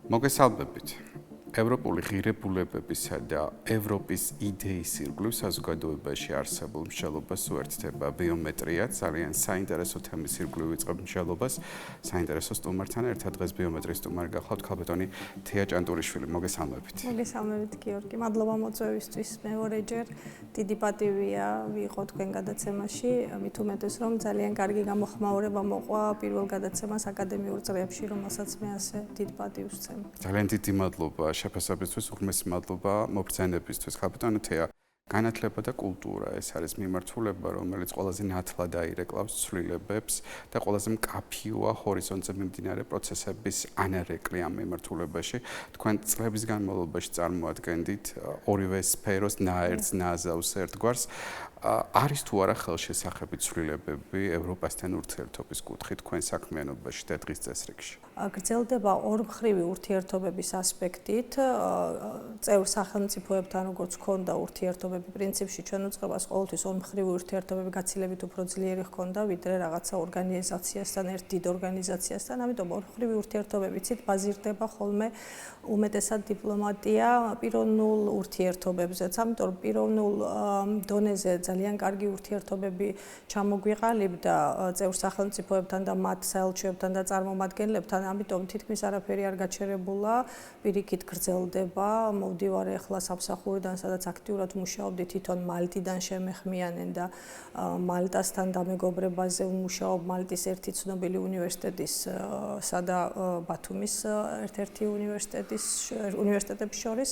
მოგესალმებით. ევროპული ღირებულებებისა და ევროპის იდეის ირგვლივ საზოგადოებაში არსებულ მსჯელობას უერთდება ბიომეტრია, ძალიან საინტერესო თემის ირგვლივ ვიწყებ მსჯელობას. საინტერესო სტუმართან ერთად დღეს ბიომეტრიის სტუმარი გახლავთ ქალბატონი თეა ჭანტურიშვილი. მოგესალმებით. მოგესალმებით გიორგი. მადლობა მოწვევისთვის. მეორე ჯერ დიდი პატივია ვიყო თქვენ გადაცემაში, მით უმეტეს რომ ძალიან კარგი გამოხმაურება მოყვა პირველ გადაცემას აკადემიურ წრეებში, რომელსაც მე ასე დიდ პატივს ვცემ. ძალიან დიდი მადლობა შეფასებისთვის, უღმესი მადლობა მობრძანებისთვის. ქალბატონი თეა, განათლება და კულტურა ეს არის მიმართულება, რომელიც ყველაზე ნათლად აირეკლავს ცვლილებებს და ყველაზე მკაფიოა ჰორიზონტზე მიმდინარე პროცესების ანარეკლი ამ მიმართულებაში. თქვენ წლების განმავლობაში წარმოადგენდით ორივე სფეროს ნაერთს, ნაზავს ერთგვარს. არის თუ არა ხელშესახები ცვლილებები ევროპასთან ურთიერთობის კუთხით თქვენ საქმიანობაში და დღის წესრიგში? გრძელდება ორმხრივი ურთიერთობების ასპექტით, წევრ სახელმწიფოებთან როგორც ჰქონდა ურთიერთობები, პრინციპში ჩვენ უწყებას ყოველთვის ორმხრივი ურთიერთობები გაცილებით უფრო ძლიერი ჰქონდა, ვიდრე რაღაცა ორგანიზაციასთან, ერთ დიდ ორგანიზაციასთან, ამიტომ ორმხრივი ურთიერთობები ცით ბაზირდება ხოლმე უმეტესად დიპლომატია პიროვნულ ურთიერთობებზეც, ამიტომ პიროვნულ დონეზე ძალიან კარგი ურთიერთობები ჩამოგვიყალიბდა წევრ სახელმწიფოებთან და მათ საელჩოებთან და წარმომადგენლებთან, ამიტომ თითქმის არაფერი არ გაჩერებულა, პირიქით გრძელდება. მოვდივარ ახლა სამსახურიდან, სადაც აქტიურად მუშაობდი, თვითონ მალტიდან შემეხმიანენ და მალტასთან დამეგობრებაზე ვმუშაობ მალტის ერთი ცნობილი უნივერსიტეტისა და ბათუმის ერთ-ერთი უნივერსიტეტების შორის.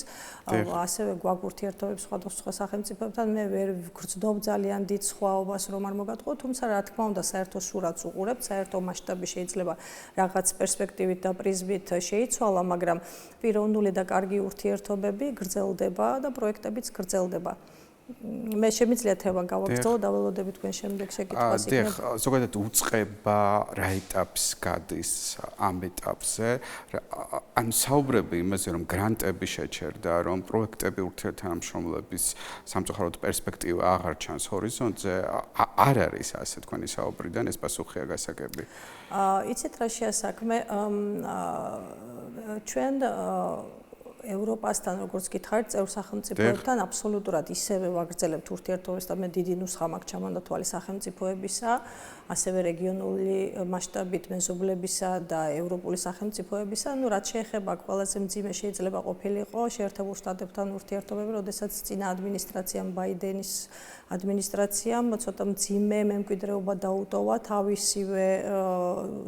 ასევე გვაქვს ურთიერთობები სხვადასხვა სახელმწიფოებთან. მე ვერ ვგრძნობ ძალიან დიდ სხვაობას რომ არ მოგატყო, თუმცა რა თქმა უნდა საერთო სურათს უყურებთ, საერთო მასშტაბი შეიძლება რაღაც პერსპექტივით და პრიზმით შეიცვალა, მაგრამ პიროვნული და კარგი ურთიერთობები გრძელდება და პროექტებიც გრძელდება. მე შემიძლია თემა გავაგრძელო და ველოდები თქვენ შემდეგ შეკითხვას იქნებ. ზოგადად უწყება რა ეტაპს გადის ამ ეტაპზე? ან საუბრები იმაზე, რომ გრანტები შეჩერდა, რომ პროექტები ურთიერთთანამშრომლების სამწუხაროდ პერსპექტივა აღარ ჩანს ჰორიზონტზე, არ არის ასე თქვენი საუბრიდან ეს პასუხია გასაგები? იცით რა შეასაქმე, ჩვენ ევროპასთან როგორც გითხარით, წევრ სახელმწიფოებთან აბსოლუტურად ისევე ვაგრძელებთ ურთიერთობებს და მე დიდი ნუსხა მაქვს ჩამონათვალი სახელმწიფოებისა, ასევე რეგიონული მასშტაბით მეზობლებისა და ევროპული სახელმწიფოებისა. რაც შეეხება ყველაზე მძიმე შეიძლება ყოფილიყო შეერთებულ შტატებთან ურთიერთობები, როდესაც წინა ადმინისტრაციამ ბაიდენის ადმინისტრაციამ ცოტა მძიმე მემკვიდრეობა დაუტოვა თავისივე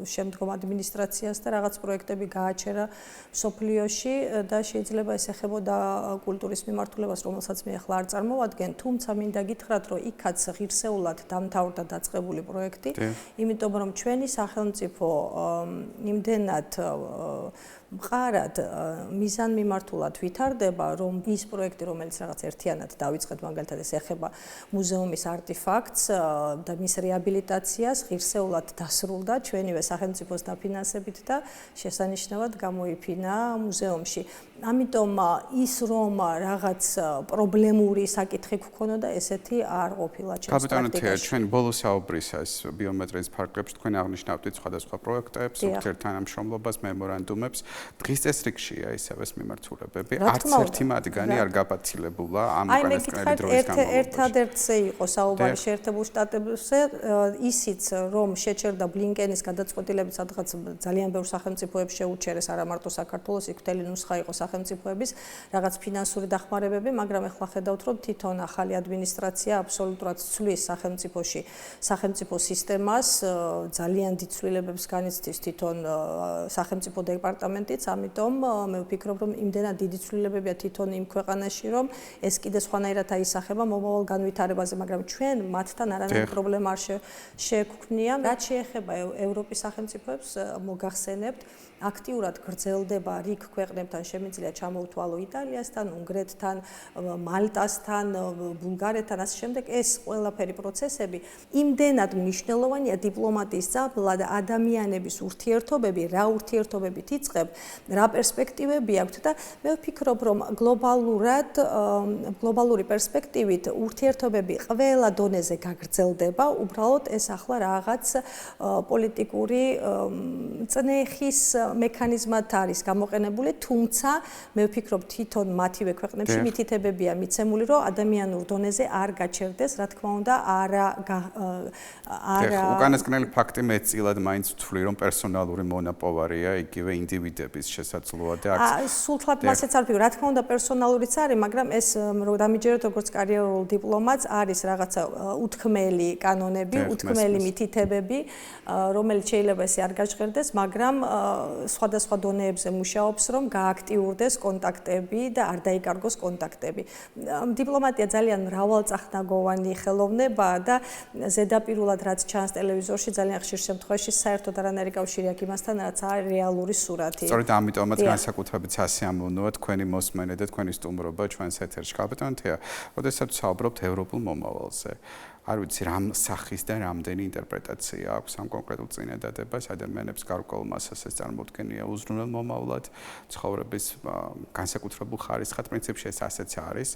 შემდგომ ადმინისტრაციას და რაღაც პროექტები გააჩერა მსოფლიოში და შეიძლება ეს ეხებოდა კულტურის მიმართულებას, რომელსაც მე ახლა არ წარმოვადგენ, თუმცა მინდა გითხრათ, რომ იქაც ღირსეულად დამთავრდა დაწყებული პროექტი, იმიტომ რომ ჩვენი სახელმწიფო იმდენად მყარად მიზანმიმართულად ვითარდება, რომ ის პროექტი, რომელიც რაღაც ერთიანად დავიწყეთ, მაგალითად ეს ეხება მუზეუმის არტიფაქტს და მის რეაბილიტაციას, ღირსეულად დასრულდა ჩვენივე სახელმწიფოს დაფინანსებით და შესანიშნავად გამოიფინა მუზეუმში. ამიტომ ის რომ რაღაც პრობლემური საკითხი გქონოდა, ესეთი არ ყოფილა ჩვენს პრაქტიკაში. ქალბატონი, ჩვენ ბოლო საუბრისას ბიომეტრიის ფარგლებში თქვენ აღნიშნავთ სხვადასხვა პროექტებს, ურთიერთთანამშრომლობას, მემორანდუმებს. დღის წესრიგშია ისევეს მიმართულებები. არც ერთი მათგანი არ გაფაცილებულა ამ უკანასკნელი დროის განმავლობაში. ერთადერთზე იყო საუბარი შეერთებულ შტატებზე, ისიც რომ შეჩერდა ბლინკენის გადაწყვეტილებით სადღაც ძალიან ბევრ სახელმწიფოებს შეუჩერეს, არა მარტო საქართველოს, იქ მთელი ნუსხა იყო სახელმწიფოების რაღაც ფინანსური დახმარებები, მაგრამ ახლა ხედავთ, რომ თვითონ ახალი ადმინისტრაცია აბსოლუტურად ცვლის სახელმწიფოში სახელმწიფო სისტემას, ძალიან დიდ ცვლილებებს განიცდის თვითონ სახელმწიფო დეპარტამენტიც, ამიტომ მე ვფიქრობ, რომ იმდენად დიდი ცვლილებებია თვითონ იმ ქვეყანაში, რომ ეს კიდე სხვანაირად აისახება მომავალ განვითარებაზე, მაგრამ ჩვენ მათთან არანაირი პრობლემა არ შეგვქნია. რაც შეეხება ევროპის სახელმწიფოებს, მოგახსენებთ, აქტიურად გრძელდება რიგ ქვეყნებთან, შემიძლია ჩამოუთვალო იტალიასთან, უნგრეთთან, მალტასთან, ბულგარეთთან, ასე შემდეგ. ეს ყველაფერი პროცესები იმდენად მნიშვნელოვანია დიპლომატიის წამლად, ადამიანების ურთიერთობები, რა ურთიერთობებით იწყებ, რა პერსპექტივები აქვთ და მე ვფიქრობ, რომ გლობალური პერსპექტივით ურთიერთობები ყველა დონეზე გაგრძელდება, უბრალოდ ეს ახლა რაღაც პოლიტიკური წნეხის მექანიზმად არის გამოყენებული, თუმცა მე ვფიქრობ, თვითონ მათივე ქვეყნებში მითითებებია მიცემული, რომ ადამიანურ დონეზე არ გაჩერდეს, რა თქმა უნდა, უკანასკნელი ფაქტი მეტწილად მაინც ვთვლი, რომ პერსონალური მონაპოვარია იგივე ინდივიდების შესაძლოა და სულთლად მასეც არ ვფიქრობ, რა თქმა უნდა, პერსონალურიც არის, მაგრამ ეს დამიჯეროთ როგორც კარიერულ დიპლომატს არის რაღაცა უთქმელი კანონები, უთქმელი მითითებები, რომელიც შეიძლება ესე არ გაჟღერდეს, მაგრამ სხვადასხვა დონეებზე მუშაობს, რომ გააქტიურდეს კონტაქტები და არ დაიკარგოს კონტაქტები. დიპლომატია ძალიან მრავალწახნაგოვანი ხელოვნებაა და ზედაპირულად რაც ჩანს ტელევიზორში ძალიან ხშირ შემთხვევაში საერთოდ არანაირი კავშირი აქვს იმასთან, რაც არის რეალური სურათი. სწორედ ამიტომაც განსაკუთრებით სასიამოვნოა თქვენი მოსმენა და თქვენი სტუმრობა ჩვენს ეთერში. კაპიტან თეა, როდესაც ვსაუბრობთ ევროპულ მომავალზე, არ ვიცი რამ სახის და რამდენი ინტერპრეტაცია აქვს ამ კონკრეტულ წინადადებას ადამიანებს გარკვეულ მასას ეს წარმოუდგენია უზრუნელ მომავლად ცხოვრების განსაკუთრებულ ხარისხად პრინციპში ეს ასეც არის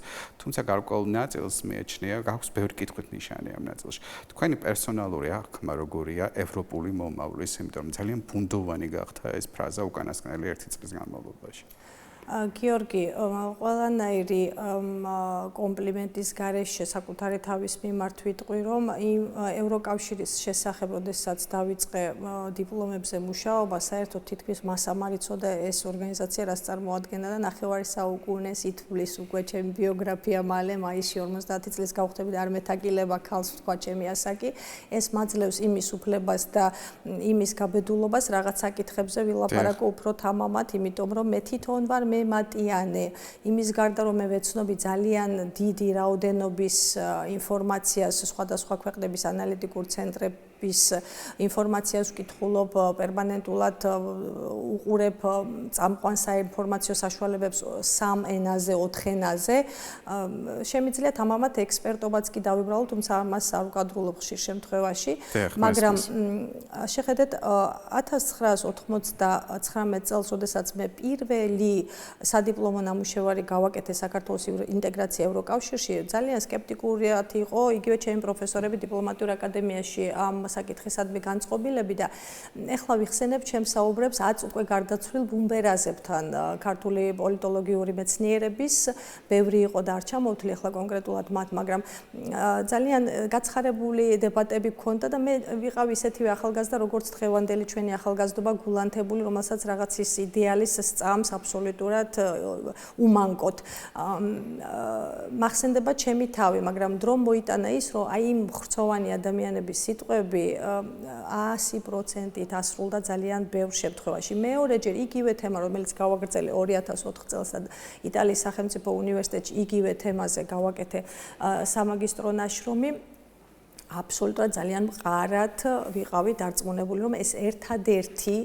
თუმცა გარკვეულ ნაწილს მიეჩნია გაქვს ბევრი კითხვით ნიშანი ამ ნაწილში თქვენი პერსონალური აღქმა როგორია ევროპული მომავლის იმიტომ რომ ძალიან ბუნდოვანი გახდა ეს ფრაზა უკანასკნელი 1 წლის განმავლობაში გიორგი, ყველანაირი კომპლიმენტის გარეშე საკუთარი თავის მიმართ ვიტყვი, რომ ევროკავშირის შესახებ, როდესაც დავიწყე დიპლომებზე მუშაობა, საერთოდ თითქმის მასამ არ იცოდა ეს ორგანიზაცია რას წარმოადგენდა და 9 საუკუნეს ითვლის უკვე ჩემი ბიოგრაფია მალე მაისში 50 წლის გავხდები და არ მეთაგილება ქალს თქვა ჩემი ასაკი. ეს მაძლევს იმის უფლებას და იმის გაბედულობას რაღაც საკითხებზე ვილაპარაკო უფრო თამამად, იმიტომ რომ მე თვითონ ვარ მე მატიანე იმის გარდა რომ მე ვეცნობი ძალიან დიდი რაოდენობის ინფორმაციას სხვადასხვა ქვეყნების ანალიტიკურ ცენტრების ინფორმაციას ვკითხულობ პერმანენტულად უყურებ წამყვან საინფორმაციო საშუალებებს 3 ენაზე 4 ენაზე შემიძლია თამამად ექსპერტობაც კი დავიბრალო თუმცა ამას არ ვკადრულობ ხშირ შემთხვევაში მაგრამ შეხედეთ 1999 წელს როდესაც მე პირველი სადიპლომო ნამუშევარი გავაკეთე საქართველოს ინტეგრაცია ევროკავშირში ძალიან სკეპტიკურიათ იყო იგივე ჩემი პროფესორები დიპლომატიურ აკადემიაში ამ საკითხისადმი განწყობილები და ეხლა ვიხსენებ ჩემს საუბრებს 10 უკვე გარდაცვლილ ბუმბერაზებთან ქართული პოლიტოლოგიური მეცნიერების ბევრი იყო და არ ჩამოვთვლი ეხლა კონკრეტულად მათ მაგრამ ძალიან გაცხარებული დებატები გქონდა და მე ვიყავ ისეთივე ახალგაზრდა როგორც დღევანდელი ჩვენი ახალგაზრდობა გულანთებული რომელსაც რაღაც ის იდეალის სწამს აბსოლუტურად უმანკოთ მახსენდება ჩემი თავი მაგრამ დრო მოიტანა ის რომ აი იმ ხრცოვანი ადამიანების სიტყვები 100%-ით ასრულდა ძალიან ბევრ შემთხვევაში. მეორეჯერ იგივე თემა, რომელიც გავაგრძელე 2004 წელს იტალიის სახელმწიფო უნივერსიტეტში იგივე თემაზე გავაკეთე სამაგისტრო ნაშრომი. აბსოლუტურად ძალიან მყარად ვიყავი დარწმუნებული, რომ ეს ერთადერთი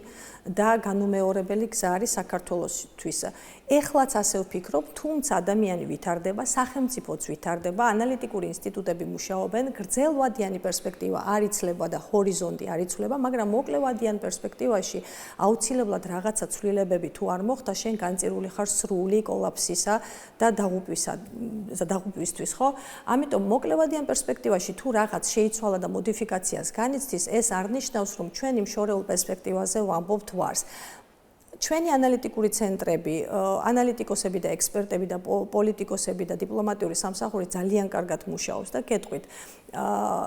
და განუმეორებელი გზა არის საქართველოსთვის. ეხლაც ასე ვფიქრობ, თუმცა ადამიანი ვითარდება, სახელმწიფოც ვითარდება, ანალიტიკური ინსტიტუტები მუშაობენ, გრძელვადიანი პერსპექტივა არ იცლება და ჰორიზონტი არ იცვლება, მაგრამ მოკლევადიან პერსპექტივაში აუცილებლად რაღაცა ცვლილებები თუ არ მოხდა, შენ განწირული ხარ სრული კოლაფსისა და დაღუპვისთვის, ხო? ამიტომ მოკლევადიან პერსპექტივაში თუ რაღაც შეიცვალა და მოდიფიკაციას განიცდის, ეს არ ნიშნავს, რომ ჩვენ იმ შორეულ პერსპექტივაზე ვამბობთ ვარს. ჩვენი ანალიტიკური ცენტრები, ანალიტიკოსები და ექსპერტები და პოლიტიკოსები და დიპლომატიური სამსახური ძალიან კარგად მუშაობს და გეტყვით,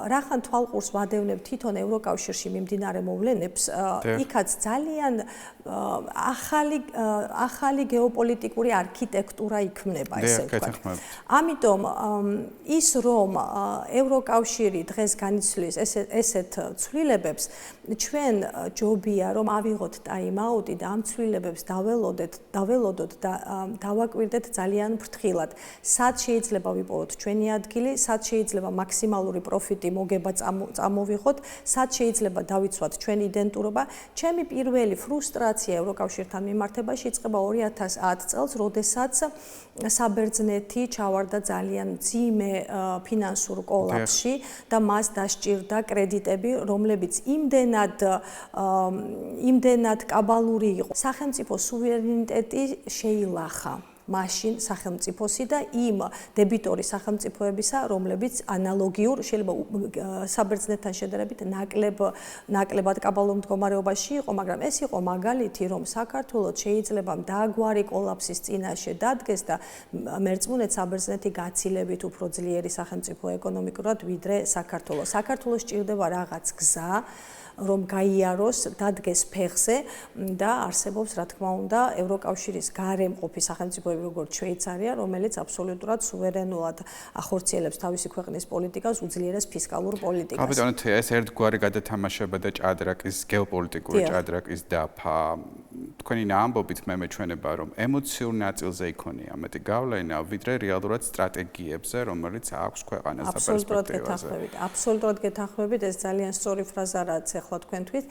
რახან თვალყურს ვადევნებ თვითონ ევროკავშირში მიმდინარე მოვლენებს, იქაც ძალიან ახალი გეოპოლიტიკური არქიტექტურა იქმნება, ესე ვთქვათ. ამიტომ ის რომ ევროკავშირი დღეს განიცვლის ესეთ ცვლილებებს, ჩვენ ჯობია რომ ავიღოთ ტაიმაუტი და ამ ცვლილებებს დაველოდოთ და დავაკვირდეთ ძალიან ფრთხილად. სად შეიძლება ვიპოვოთ ჩვენი ადგილი, სად შეიძლება მაქსიმალური პროფიტი მოგება წამოვიღოთ, სად შეიძლება დავიცვათ ჩვენი იდენტურობა. ჩემი პირველი ფრუსტრაცია ევროკავშირთან მიმართებაში იწყება 2010 წელს, როდესაც საბერძნეთი ჩავარდა ძალიან მძიმე ფინანსურ კოლაფსში და მას დასჭირდა კრედიტები, რომლებიც იმდენად კაბალური იყო. სახელმწიფო სუვერენიტეტი შეილახა. მაშინ სახელმწიფოსი და იმ დებიტორი სახელმწიფოებისა, რომლებიც ანალოგიურ შეიძლება საბერძნეთთან შედარებით ნაკლებად კაბალურ მდგომარეობაში იყო, მაგრამ ეს იყო მაგალითი, რომ საქართველოს შეიძლება დაგვარი კოლაფსის წინაშე დადგეს და მერწმუნეთ საბერძნეთი გაცილებით უფრო ძლიერი სახელმწიფო ეკონომიკურად ვიდრე საქართველოს. საქართველოს სჭირდება რაღაც გზა, რომ გაიაროს, დადგეს ფეხზე და არსებობს, რა თქმა უნდა, ევროკავშირის გარემყოფი სახელმწიფოები, როგორც შვეიცარია, რომელიც აბსოლუტურად სუვერენულად ახორციელებს თავისი ქვეყნის პოლიტიკას, უძლიერეს ფისკალურ პოლიტიკას. კაპიტანი თეა, ეს ერთგვარი გადათამაშება და ჭადრაკის გეოპოლიტიკური ჭადრაკის დაფა. თქვენი ამბობით მე მეჩვენება, რომ ემოციურ ნაწილზე იქონია მეტი გავლენა, ვიდრე რეალურად სტრატეგიებზე, რომელიც აქვს ქვეყანას და პერსპექტივაზე. აბსოლუტურად გეთანხმებით, ეს ძალიან სწორი ფრაზა რაც ახლა თქვენთვის.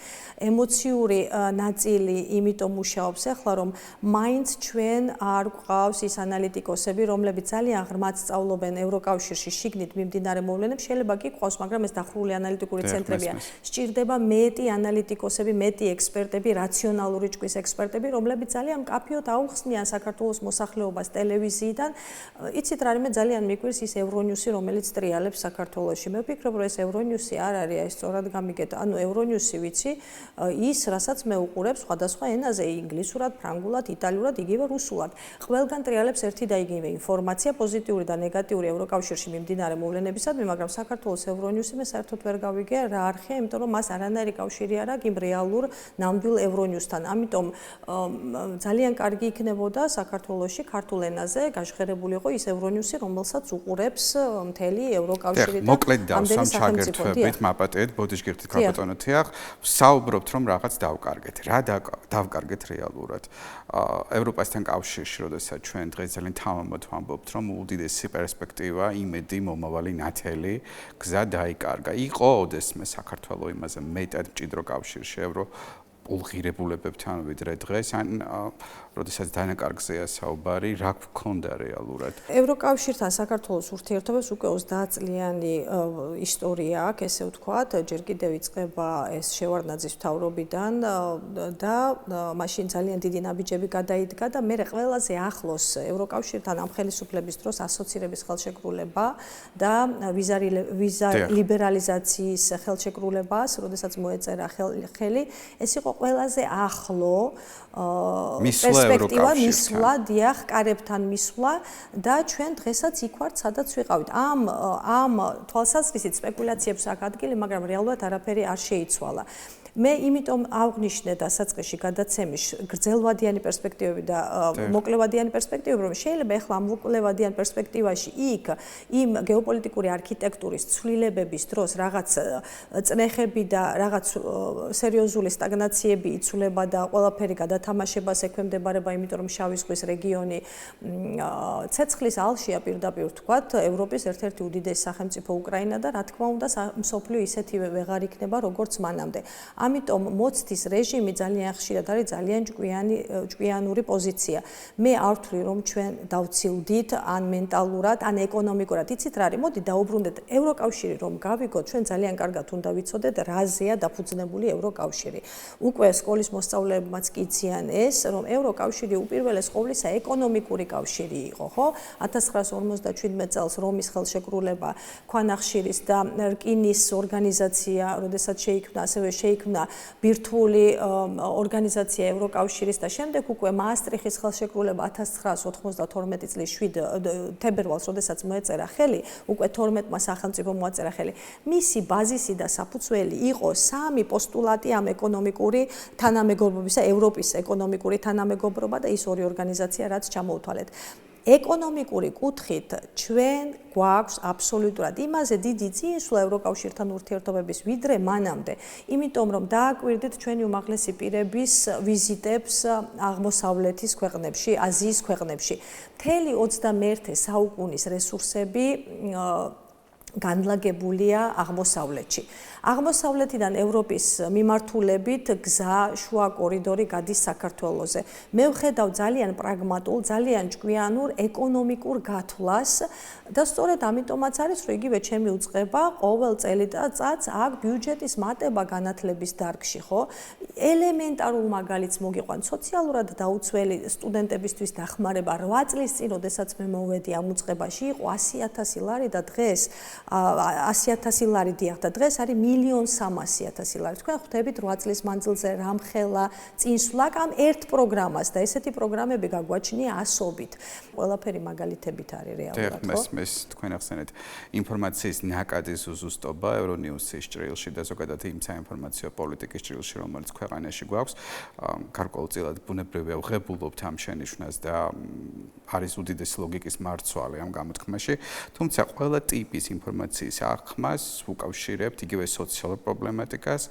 ემოციური ნაწილი იმიტომ მუშაობს ახლა, რომ მაინც ჩვენ არ გვყავს ის ანალიტიკოსები, რომლებიც ძალიან ღრმად სწავლობენ ევროკავშირში შიგნით მიმდინარე მოვლენებს, შეიძლება კი გვყავს, მაგრამ ეს დახურული ანალიტიკური ცენტრებია. სჭირდება მეტი ანალიტიკოსები, მეტი ექსპერტები, რაციონალური ჭკვის ექსპერტები, რომლებიც ძალიან მკაფიოდ აუხსნიან საქართველოს მოსახლეობას ტელევიზიიდან. იცით რა, მე ძალიან მიგვირს ის ევრონიუსი, რომელიც ტრიალებს საქართველოში. მე ვფიქრობ, რომ ეს ევრონიუსი არ არის, აი სწორად გამიგეთ. ანუ ევრონიუსი ვიცი, ის, რასაც მე უყურებ სხვადასხვა ენაზე, ინგლისურად, ფრანგულად, იტალიურად, იგივე რუსულად. ყველგან ტრიალებს ერთი და იგივე ინფორმაცია, პოზიტიური და ნეგატიური ევროკავშირში მიმდინარე მოვლენებისადმი, მაგრამ საქართველოს ევრონიუსი მე საერთოდ ვერ გავიგე რა არხია, იმიტომ რომ მას არანაირი კავშირი არ აქვს იმ რეალურ ნამდვილ ევრონიუსთან. ამიტომ ძალიან კარგი იქნებოდა საქართველოში ქართულ ენაზე გაჟღერებულიყო ის ევრონიუსი, რომელსაც უყურებს მთელი ევროკავშირი და მოკლედ და სამჩაგერთვებით მაპატეთ ბოდიშგირთით კაპიტანი თეა, საუბრობთ რომ რაღაც დავკარგეთ. რა დავკარგეთ რეალურად? ევროპასთან კავშირში, როდესაც ჩვენ დღეს ძალიან თამამად ვამბობთ, რომ უდიდესი პერსპექტივა, იმედი, მომავალი ნათელი გზა დაიკარგა. იყო ოდესმე საქართველოს იმაზე მეტად მჭიდრო კავშირში ულღირებულებებთან ვიდრე დღეს, ან როდესაც დანაკარგზეა საუბარი, რა გქონდა რეალურად? ევროკავშირთან საქართველოს ურთიერთობებს უკვე 30 წლიანი ისტორია აქვს, ესე ვთქვათ, ჯერ კიდევ იწყება ეს შევარდნაძის მთავრობიდან და მაშინ ძალიან დიდი ნაბიჯები გადაიდგა და მე ყველაზე ახლოს ევროკავშირთან ამ ხელისუფლების დროს ასოცირების ხელშეკრულება და ვიზა ლიბერალიზაციის ხელშეკრულებას, როდესაც მოეწერა ხელი, ეს იყო ყველაზე ახლო პერსპექტივა მისვლა, დიახ, კარებთან მისვლა და ჩვენ დღესაც იქ ვართ, სადაც ვიყავით. ამ თვალსაზრისით სპეკულაციებს აქვს ადგილი, მაგრამ რეალურად არაფერი არ შეიცვალა. მე იმიტომ აღვნიშნე დასაწყისში გადაცემის გრძელვადიანი პერსპექტივები და მოკლევადიანი პერსპექტივები, რომ შეიძლება ახლა ამ მოკლევადიან პერსპექტივაში იქ იმ გეოპოლიტიკური არქიტექტურის ცვლილებების დროს რაღაც წნეხები და რაღაც სერიოზული სტაგნაციები იცვლება და ყველაფერი გადათამაშებას ექვემდებარება, იმიტომ რომ შავი ზღვის რეგიონი ცეცხლის ალშია პირდაპირ ვთქვათ, ევროპის ერთ-ერთი უდიდესი სახელმწიფო უკრაინა და რა თქმა უნდა მსოფლიო ისეთივე ვეღარ იქნება, როგორც მანამდე. ამიტომ მოცდის რეჟიმი ძალიან ხშირად არის ძალიან ჭკვიანური პოზიცია. მე არ ვთვლი, რომ ჩვენ დავცილდით ან მენტალურად, ან ეკონომიკურად. იცით რა არის? მოდი დაუბრუნდეთ ევროკავშირი რომ გავიგოთ, ჩვენ ძალიან კარგად უნდა ვიცოდეთ რაზეა დაფუძნებული ევროკავშირი. უკვე სკოლის მოსწავლეებმაც კი იციან ეს, რომ ევროკავშირი უპირველეს ყოვლისა ეკონომიკური კავშირი იყო, ხო? 1957 წელს რომის ხელშეკრულება, ქვანახშირის და რკინის ორგანიზაცია, როდესაც შეიქმნა, ასევე შეიქმნა ბირთვული ორგანიზაცია ევროკავშირის და შემდეგ უკვე მაასტრიხის ხელშეკრულება 1992 წლის 7 თებერვალს, როდესაც მოეწერა ხელი, უკვე 12-მა სახელმწიფომ მოაწერა ხელი. მისი ბაზისი და საფუძველი იყო სამი პოსტულატი ამ ეკონომიკური თანამეგობრობისა, ევროპის ეკონომიკური თანამეგობრობა და ის ორი ორგანიზაცია, რაც ჩამოუთვალეთ. ეკონომიკური კუთხით ჩვენ გვაქვს აბსოლუტურად იმაზე დიდი წინსვლა ევროკავშირთან ურთიერთობების ვიდრე მანამდე, იმიტომ რომ დააკვირდით ჩვენი უმაღლესი პირების ვიზიტებს აღმოსავლეთის ქვეყნებში, აზიის ქვეყნებში. მთელი 21 საუკუნის რესურსები განლაგებულია აღმოსავლეთში. აღმოსავლეთიდან ევროპის მიმართულებით გზა შუა კორიდორი გადის საქართველოზე. მე ვხედავ ძალიან პრაგმატულ, ძალიან ჭკვიანურ ეკონომიკურ გათვლას და სწორედ ამიტომაც არის, რომ იგივე ჩემი უწყება ყოველ წელიწადს აქ ბიუჯეტის მატება განათლების დარგში, ხო? ელემენტარულ მაგალითს მოგიყვან სოციალურად დაუცველი სტუდენტებისთვის დახმარება 8 წლის წინ, როდესაც მე მოვედი ამ უწყებაში, იყო 100.000 ლარი და დღეს 100.000 ლარი დიახ და დღეს არის 1.300.000 ლარი. თქვენ ხვდებით 8 წლის მანძილზე რამხელა წინსვლა ამ ერთ პროგრამას და ესეთი პროგრამები გაგვაჩნია ასობით. ყველაფერი მაგალითებით არის რეალურად, ხო? მესმის თქვენ ახსენეთ ინფორმაციის ნაკადის უზუსტობა ევრონიუსის ჭრილში და ზოგადად იმ საინფორმაციო პოლიტიკის ჭრილში, რომელიც ქვეყანაში გვაქვს, გარკვეულწილად ბუნებრივია ვღებულობთ ამ შენიშვნას და არის უდიდესი ლოგიკის მარცვალი ამ გამოთქმაში, თუმცა ყველა ტიპის ინფორმაციის აღქმას უკავშირებთ იგივე სოციალურ პრობლემატიკას.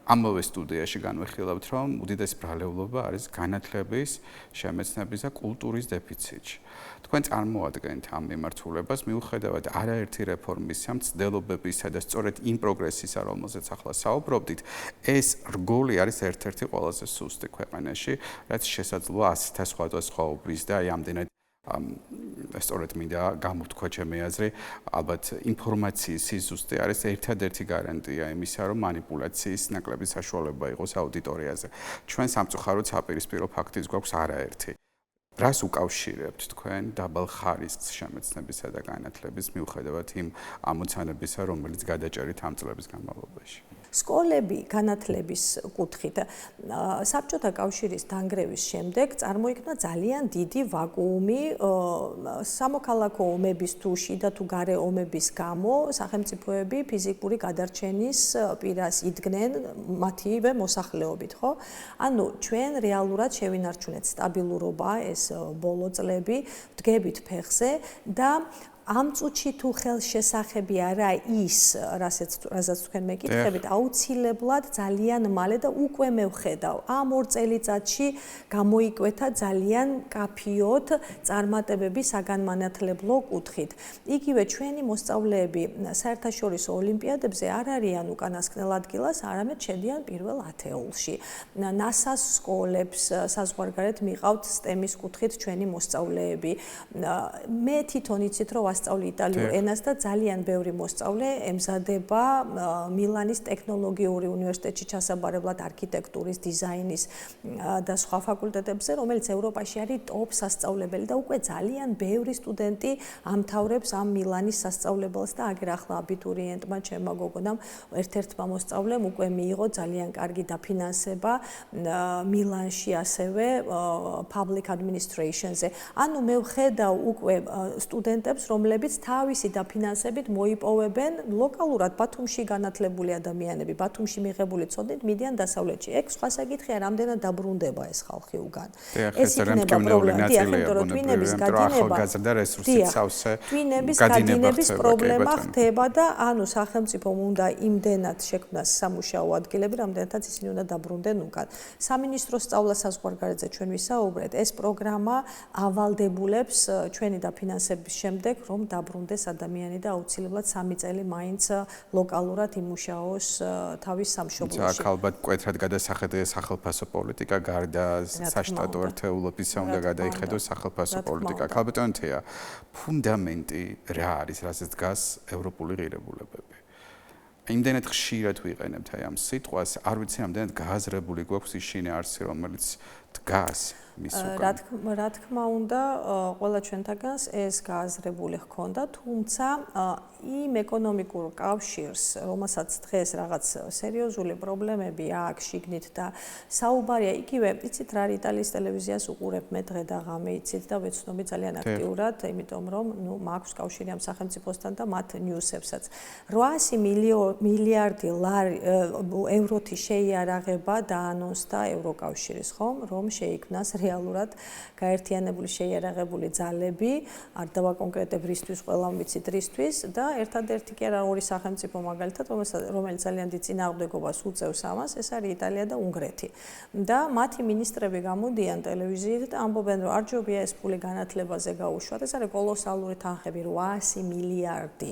ამავე სტუდიაში განვიხილავთ, რომ უდიდესი ბრალეულობა არის განათლების, შემეცნების და კულტურის დეფიციტში. თქვენ წარმოადგენთ ამ მიმართულებას, მიუხედავად არაერთი რეფორმისა, მცდელობებისა და სწორედ იმ პროგრესისა, რომელზეც ახლა საუბრობდით, ეს რგოლი არის ერთ-ერთი ყველაზე სუსტი ქვეყანაში, რაც შესაძლოა 100-თა სხვადასხვა უბრის და აი ამდენად სწორედ მინდა გამოვთქვა ჩემი აზრი, ალბათ ინფორმაციის სიზუსტე არის ერთადერთი გარანტია იმისა, რომ манипуляციის ნაკლები საშუალება იყოს აუდიტორიაზე. ჩვენ სამწუხაროდ საპირისპირო ფაქტიც გვაქვს არაერთი. რას უკავშირებთ თქვენ დაბალ ხარისხს შემეცნებისა და განათლების მიუხედავად იმ ამოცანებისა, რომელიც გადაჭერით ამ წლების განმავლობაში? სკოლები განათლების კუთხით საბჭოთა კავშირის დანგრევის შემდეგ წარმოიქმნა ძალიან დიდი ვაკუუმი სამოქალაქო ომების თუ შიდა თუ გარე ომების გამო სახელმწიფოები ფიზიკური გადარჩენის პირას იდგნენ მათივე მოსახლეობით, ხო? ანუ ჩვენ რეალურად შევინარჩუნეთ სტაბილურობა ეს ბოლო წლები, ვდგებით ფეხზე და ამ წუთში თუ ხელშესახები არა ის, რასაც თქვენ მეკითხებით, აუცილებლად ძალიან მალე და უკვე მე ვხედავ. ამ 2 წელიწადში გამოიკვეთა ძალიან კაფიოდ წარმატებები საგანმანათლებლო კუთხით. იგივე ჩვენი მოსწავლეები საერთაშორისო ოლიმპიადებზე არ არიან უკანასკნელ ადგილას, არამედ შედიან პირველ ათეულში. NASA-ს სკოლებს საზღვარგარეთ მიყავთ STEM-ის კუთხით ჩვენი მოსწავლეები. მე თვითონ იცით, რომ ვასწავლი იტალიურ ენას და ძალიან ბევრი მოსწავლე ემზადება მილანის ტექნოლოგიური უნივერსიტეტში ჩასაბარებლად არქიტექტურის, დიზაინის და სხვა ფაკულტეტებზე, რომელიც ევროპაში არის ტოპ სასწავლებელი და უკვე ძალიან ბევრი სტუდენტი ამთავრებს ამ მილანის სასწავლებელს და აგერ ახლა აბიტურიენტმა ჩემმა გოგონამ ერთ-ერთმა მოსწავლემ უკვე მიიღო ძალიან კარგი დაფინანსება მილანში ასევე public administration-ზე. ანუ მე ვხედავ უკვე სტუდენტებს, რომლებიც თავისი დაფინანსებით მოიპოვებენ ლოკალურად ბათუმში განათლებული ადამიანები, ბათუმში მიღებული ცოდნით მიდიან დასავლეთში. ეგ სხვა საკითხია, რამდენად დაბრუნდება ეს ხალხი უგან. ეს იქნება პრობლემა, რომ twinების გადინება, twinების გადინების პრობლემა ხდება და ანუ სახელმწიფომ უნდა იმდენად შექმნას სამუშაო ადგილები, რამდენადაც ისინი უნდა დაბრუნდნენ უგან. სამინისტროს სწავლა საზღვარგარეთზე ჩვენ ვისაუბრეთ, ეს პროგრამა ავალდებულებს ჩვენი დაფინანსების შემდეგ რომ დაბრუნდეს ადამიანი და აუცილებლად 3 წელი მაინც ლოკალურად იმუშაოს თავის სამშობლოში. აქ ალბათ მკვეთრად გადასახედია სახელმწიფო პოლიტიკა, გარდა საშტატო ერთეულობისა უნდა გადაიხედოს სახელმწიფო პოლიტიკა. ქალბატონი თეა, ფუნდამენტი რა არის, რასაც დგას ევროპული ღირებულებები? იმდენად ხშირად ვიყენებთ აი ამ სიტყვას, არ ვიცი რამდენად გააზრებული გვაქვს ის შინე არსი, რომელიც დგას მის უკან. რა თქმა უნდა, ყველა ჩვენთაგანს ეს გააზრებული ჰქონდა, თუმცა იმ ეკონომიკურ კავშირს, რომელსაც დღეს რაღაც სერიოზული პრობლემები აქვს შიგნით და საუბარია, იგივე, იცით რა იტალიის ტელევიზიას უყურებ მე დღე და ღამე, იცით და ვეცნობი ძალიან აქტიურად, იმიტომ რომ მაქვს კავშირი ამ სახელმწიფოსთან და მათ ნიუსებსაც. 800 მილიარდი ევროთი შეიარაღება დაანონსდა ევროკავშირის, ხომ? რომ შეიქმნას რეალურად გაერთიანებული შეიარაღებული ძალები, არ დავაკონკრეტებ რისთვის, ყველამ ვიცით რისთვის და ერთადერთი კი არა ორი სახელმწიფო მაგალითად, რომელიც ძალიან დიდ წინააღმდეგობას უწევს ამას, ეს არის იტალია და უნგრეთი. და მათი მინისტრები გამოდიან ტელევიზიით და ამბობენ, რომ არ ჯობია ეს ფული განათლებაზე გაუშვათ. ეს არის კოლოსალური თანხები, 800 მილიარდი.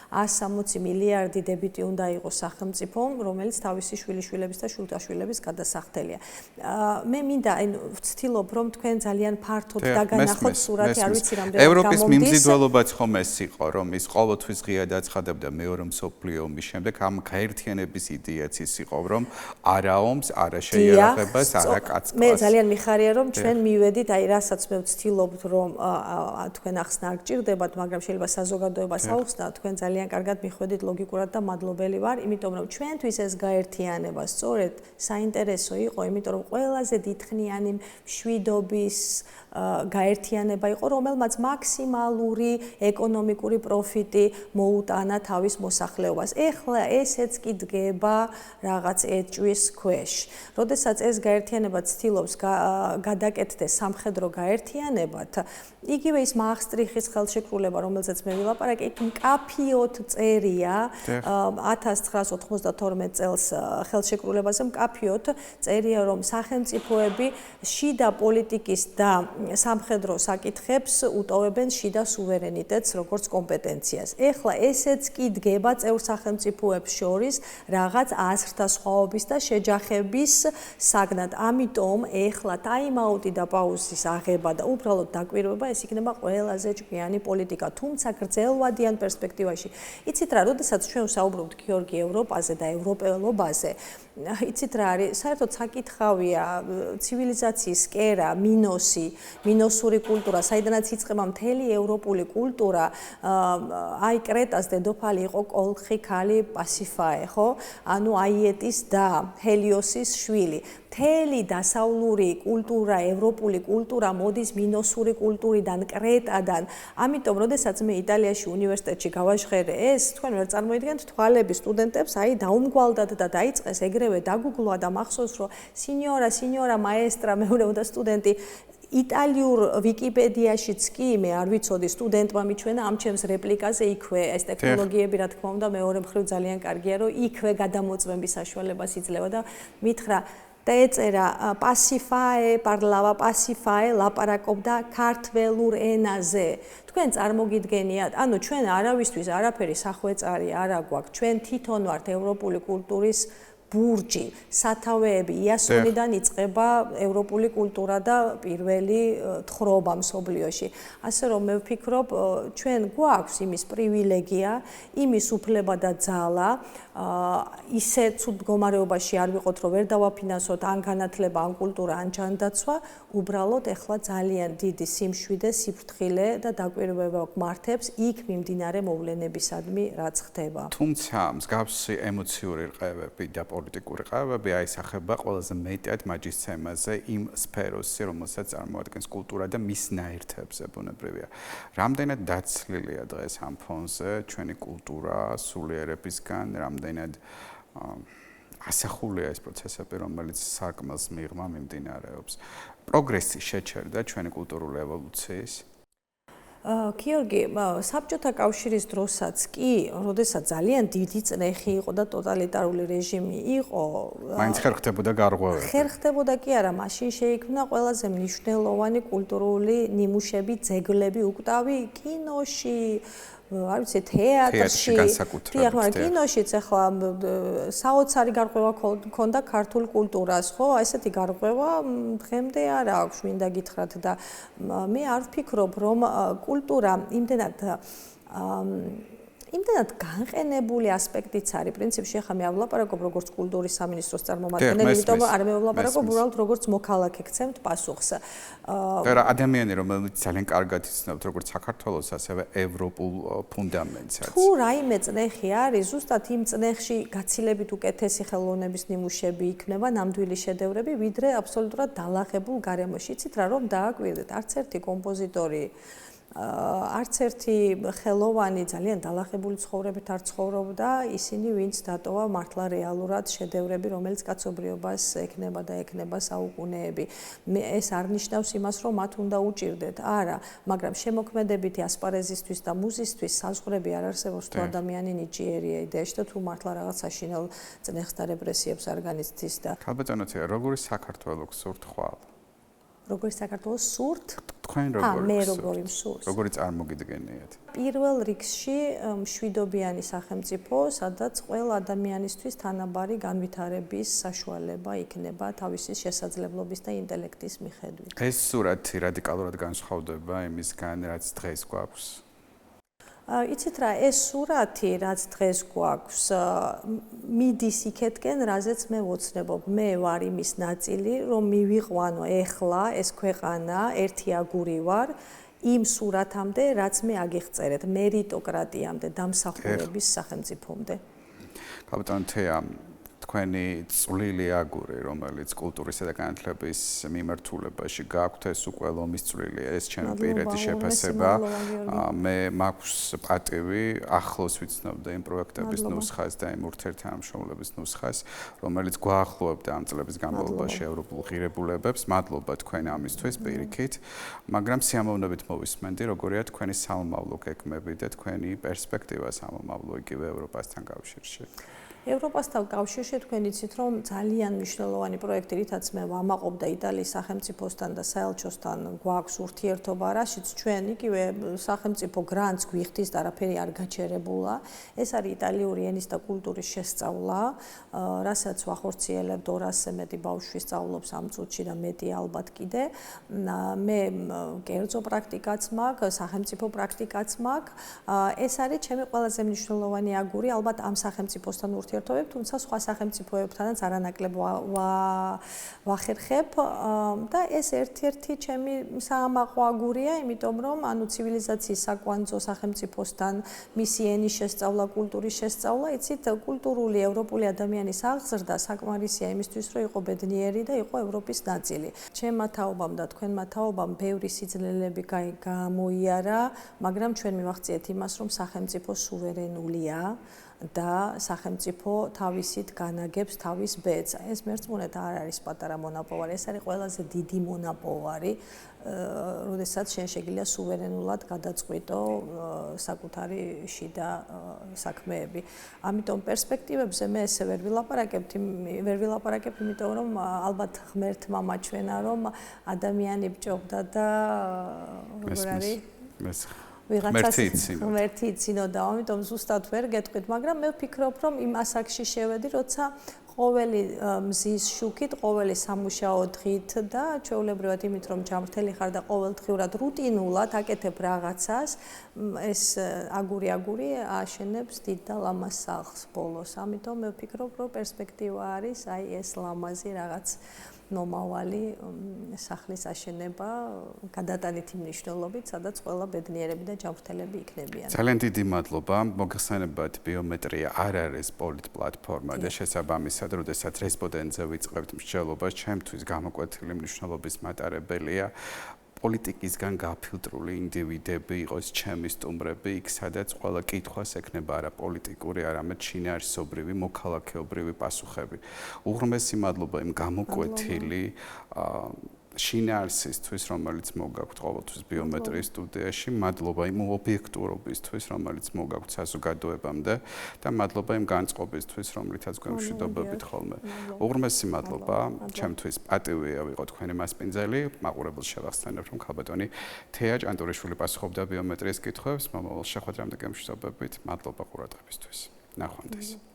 160 მილიარდი დებიტი უნდა იყოს სახელმწიფომ, რომელიც თავისი შვილიშვილების და შვილთაშვილების გადასახდელია. მე მინდა ვცდილობ, რომ თქვენ ძალიან ფართოდ დაგანახოთ სურათი, არ ვიცი რამდენად გამომდის. ევროპის მიმზიდველობაც ხომ ეს იყო, რომ ის ყოველთვის ღიად აცხადებდა მეორე მსოფლიო ომის შემდეგ ამ გაერთიანების იდეაც ის იყო, რომ არა ომს, არა შეიარაღებას, არა კაცკას. მე ძალიან მიხარია, რომ ჩვენ მივედით, აი რასაც მე ვცდილობთ, რომ თქვენ ახსნა არ გჭირდებათ, მაგრამ შეიძლება საზოგადოებას აუხსნა, თქვენ ძალიან კარგად მიხვედით ლოგიკურად და მადლობელი ვარ, იმიტომ რომ ჩვენთვის ეს გაერთიანება სწორედ საინტერესო იყო, იმიტომ რომ ყველაზე დიდხნიანი მშვიდობის გაერთიანება იყო, რომელმაც მაქსიმალური ეკონომიკური პროფიტი მოუტანა თავის მოსახლეობას. ეხლა ესეც კი დგება რაღაც ეჭვის ქვეშ. როდესაც ეს გაერთიანება ცდილობს გადაკეთდეს სამხედრო გაერთიანებად, იგივე ის მაასტრიხის ხელშეკრულება, რომელზეც მე ვილაპარაკე, იქ მკაფიოდ წერია 1992 წელს ხელშეკრულებაზე მკაფიოდ წერია, რომ სახელმწიფოები შიდა პოლიტიკის და სამხედრო საკითხებს უტოვებენ შიდა სუვერენიტეტს როგორც კომპეტენციას. ეხლა ესეც კი დგება წევრ სახელმწიფოებს შორის რაღაც აზრთა სხვაობის და შეჯახების საგნად. ამიტომ ეხლა ტაიმაუტი და პაუზის აღება და უბრალოდ დაკვირვება ეს იქნება ყველაზე ჭკვიანი პოლიტიკა, თუმცა გრძელვადიან პერსპექტივაში. იცით რა, როდესაც ჩვენ ვსაუბრობთ გიორგი ევროპაზე და ევროპელობაზე, იცით რა არის, საერთოდ საკითხავია ცივილიზაციის კერა, მინოსური კულტურა, საიდანაც იწყება მთელი ევროპული კულტურა, აი კრეტას დედოფალი იყო კოლხი ქალი პასიფაე, ხო? ანუ აიეტის და ჰელიოსის შვილი. მთელი დასავლური კულტურა, ევროპული კულტურა მოდის მინოსური კულტურიდან, კრეტადან. ამიტომ, როდესაც მე იტალიაში უნივერსიტეტში გავაჟღერე ეს, თქვენ ვერ წარმოიდგენთ თვალები სტუდენტებს, აი დაუმგვალდათ და დაიწყეს ეგრევე დაგუგლვა და მახსოვს, რომ სინიორა მაესტრა, მეორე და სტუდენტი იტალიურ ვიკიპედიაშიც კი მე არ ვიცოდი სტუდენტმა მიჩვენა ამ ჩემს რეპლიკაზე იქვე ეს ტექნოლოგიები რა თქმა უნდა მეორე მხრივ ძალიან კარგია რომ იქვე გადამოწმების საშუალებას იძლევა და მითხრა და ეწერა პასიფაე პარლავა პასიფაე ლაპარაკობდა ქართველურ ენაზე. თქვენ წარმოგიდგენიათ, ანუ ჩვენ არავისთვის არაფერი სახვეწარი არ აგვაქვს. ჩვენ თვითონ ვართ ევროპული კულტურის ბურჯი, სათავეები, იასონიდან იწყება ევროპული კულტურა და პირველი თხრობა მსოფლიოში. ასე რომ მე ვფიქრობ, ჩვენ გვაქვს იმის პრივილეგია, იმის უფლება და ძალა, ისე ცუდ მდგომარეობაში არ ვიყოთ, რომ ვერ დავაფინანსოთ ან განათლება, ან კულტურა, ან ჯანდაცვა, უბრალოდ ეხლა ძალიან დიდი სიმშვიდე, სიფრთხილე და დაკვირვება გვმართებს იქ მიმდინარე მოვლენებისადმი, რაც ხდება. თუმცა მსგავსი ემოციური რყევები და პოლიტიკური ყავები აისახება ყველაზე მეტად მაჯისცემაზე იმ სფეროსზე, რომელსაც წარმოადგენს კულტურა და მის ნაერთებზე ბუნებრივია. რამდენად დაცლილია დღეს ამ ფონზე ჩვენი კულტურა სულიერებისგან, რამდენად ასახულია ეს პროცესები, რომელიც სარკმელს მიღმა მიმდინარეობს. პროგრესი შეჩერდა ჩვენი კულტურული ევოლუციის. გიორგი, საბჭოთა კავშირის დროსაც კი, როდესაც ძალიან დიდი წნეხი იყო და ტოტალიტარული რეჟიმი იყო, მაინც ხერხდებოდა გარღვევები. ხერხდებოდა კი არა, მაშინ შეიქმნა ყველაზე მნიშვნელოვანი კულტურული ნიმუშები, ძეგლები, უკვდავი კინოში, არ ვიცი, თეატრში, განსაკუთრებით. მაგრამ კინოშიც ახლა საოცარი გარღვევა ქონდა ქართულ კულტურას, ხო? ესეთი გარღვევა დღემდე არ აქვს, მინდა გითხრათ და მე არ ვფიქრობ, რომ კულტურა იმდენად განყენებული ასპექტიც არის. პრინციპში ახლა მე ავლაპარაკობ როგორც კულტურის სამინისტროს წარმომადგენელი, იმიტომ არ მე ვლაპარაკობ უბრალოდ როგორც მოქალაქე გცემთ პასუხს. და ადამიანი რომელიც ძალიან კარგად იცნობს როგორც საქართველოს, ასევე ევროპულ ფუნდამენტსაც. თუ რაიმე წნეხი არის, ზუსტად იმ წნეხში გაცილებით უკეთესი ხელოვნების ნიმუშები იქნება, ნამდვილი შედევრები, ვიდრე აბსოლუტურად დალაღებულ გარემოში. იცით რა, რომ დააკვირდეთ, არც ერთი კომპოზიტორი არც ერთი ხელოვანი ძალიან დალახებული ცხოვრებით არ ცხოვრობდა, ისინი ვინც დატოვა მართლა რეალურად შედევრები, რომელიც კაცობრიობას ექნება და ექნება საუკუნეები. ეს არ ნიშნავს იმას, რომ მათ უნდა უჭირდეთ. არა, მაგრამ შემოქმედებითი ასპარეზისთვის და მუზისთვის საზღვრები არ არსებობს, თუ ადამიანი ნიჭიერია იდეაში და თუ მართლა რაღაც საშინელ წნეხს და რეპრესიებს არ განიცდის და ხალბატონო თეა, როგორი საქართველო გსურთ ხვალ? როგორი საქართველოს სურთ? თქვენ როგორი? მე როგორი მსურს? როგორი წარმოგიდგენიათ? პირველ რიგში მშვიდობიანი სახელმწიფო, სადაც ყველა ადამიანისთვის თანაბარი განვითარების საშუალება იქნება თავისი შესაძლებლობის და ინტელექტის მიხედვით. ეს სურათი რადიკალურად განსხვავდება იმისგან, რაც დღეს გვაქვს. იცით რა, ეს სურათი, რაც დღეს გვაქვს, მიდის იქეთკენ, რაზეც მე ვოცნებობ. მე ვარ იმის ნაწილი, რომ მივიყვანო ეხლა ეს ქვეყანა, ერთი აგური ვარ, იმ სურათამდე, რაც მე აგიღწერეთ, მერიტოკრატიამდე, დამსახურების სახელმწიფომდე. ხალბატონო თეა, თქვენი წვლილი აგური, რომელიც კულტურისა და განათლების მიმართულებაში გაქვთ, ეს უკვე ლომის წვლილია, ეს ჩემი პირადი შეფასება. მე მაქვს პატივი ახლოს ვიცნობდა იმ პროექტების ნუსხას და იმ ურთიერთთანამშრომლობის ნუსხას, რომელიც გვაახლოვებდა ამ წლების განმავლობაში ევროპულ ღირებულებებს. მადლობა თქვენ ამისთვის პირიქით, მაგრამ სიამოვნებით მოვისმენდი, როგორია თქვენი სამომავლო გეგმები და თქვენი პერსპექტივა სამომავლო იგივე ევროპასთან კავშირში. ევროპასთან კავშირში თქვენ იცით, რომ ძალიან მნიშვნელოვანი პროექტი, რითაც მე ვამაყობ და იტალიის სახელმწიფოსთან და საელჩოსთან გვაქვს ურთიერთობა, რაშიც ჩვენ იგივე სახელმწიფო გრანტს გვიხდის და არაფერი არ გაჩერებულა. ეს არის იტალიური ენის და კულტურის შესწავლა, რასაც ვახორციელებთ 200-ზე მეტი ბავშვი სწავლობს ამ წუთში და მეტი ალბათ კიდე. მე კერძო პრაქტიკაც მაქვს, სახელმწიფო პრაქტიკაც მაქვს. ეს არის ჩემი ყველაზე მნიშვნელოვანი აგური, ალბათ ამ სახელმწიფოსთან თუმცა სხვა სახელმწიფოებთანაც არანაკლებ ვახერხებ და ეს ერთ-ერთი ჩემი საამაყო აგურია, იმიტომ რომ ანუ ცივილიზაციის საკვანძო სახელმწიფოსთან მისი ენის შესწავლა, კულტურის შესწავლა, იცით, კულტურული ევროპული ადამიანის აღზრდა საკმარისია იმისთვის, რომ იყო ბედნიერი და იყო ევროპის ნაწილი. ჩემმა თაობამ და თქვენმა თაობამ ბევრი სიძლელები გამოიარა, მაგრამ ჩვენ მივახციეთ იმას, რომ სახელმწიფო სუვერენულია და სახელმწიფო თავისით განაგებს თავის ბედს. ეს მერწმუნედ არ არის პატარა მონაპოვარი, ეს არის ყველაზე დიდი მონაპოვარი, როდესაც შენ შეგიძლია სუვერენულად გადაწყვიტო საკუთარი შიდა საქმეები. ამიტომ პერსპექტივებზე მე ესე ვერ ვილაპარაკებ, იმიტომ რომ ალბათ ღმერთმა მაჩვენა, რომ ადამიანი ბჭობდა და როგორ არის? ღმერთი იცინოდა, ამიტომ ზუსტად ვერ გეტყვით, მაგრამ მე ვფიქრობ, რომ იმ ასაკში შევედი, როცა ყოველი მზის შუქით, ყოველი სამუშაო დღით და ჩვეულებრივად იმით, რომ ჯანმრთელი ხარ და ყოველდღიურად რუტინულად აკეთებ რაღაცას, ეს აგური აშენებს დიდ და ლამაზ სახლს ბოლოს. ამიტომ მე ვფიქრობ, რომ პერსპექტივა არის აი ეს ლამაზი რაღაც მომავალი სახლის აშენება გადატანითი მნიშვნელობით, სადაც ყველა ბედნიერები და ჯანმრთელები იქნებიან. ძალიან დიდი მადლობა. მოგეხსენებათ, ბიომეტრია არ არის პოლიტპლატფორმა და შესაბამისად, როდესაც რესპონდენტზე ვიწყებთ მსჯელობას, ჩემთვის გამოკვეთილი მნიშვნელობის მატარებელია პოლიტიკისგან გაფილტრული ინდივიდები იყოს ჩემი სტუმრები, იქ სადაც ყველა კითხვას ექნება არა პოლიტიკური, არამედ შინაარსობრივი, მოქალაქეობრივი პასუხები. უღრმესი მადლობა იმ გამოკვეთილი შინაარსისთვის, რომელიც მოგაქვთ ყოველთვის ბიომეტრიის სტუდიაში, მადლობა იმ ობიექტურობისთვის, რომელიც მოგაქვთ საზოგადოებამდე და მადლობა იმ განწყობისთვის, რომლითაც გვემშვიდობებით ხოლმე. უღრმესი მადლობა, ჩემთვის პატივია ვიყო თქვენი მასპინძელი, მაყურებელს შევახსენებ, რომ ხალბატონი თეა ჭანტურიშვილი პასუხობდა ბიომეტრიის კითხვებს, მომავალ შეხვედრამდე გემშვიდობებით, მადლობა ყურადღებისთვის. ნახვამდის.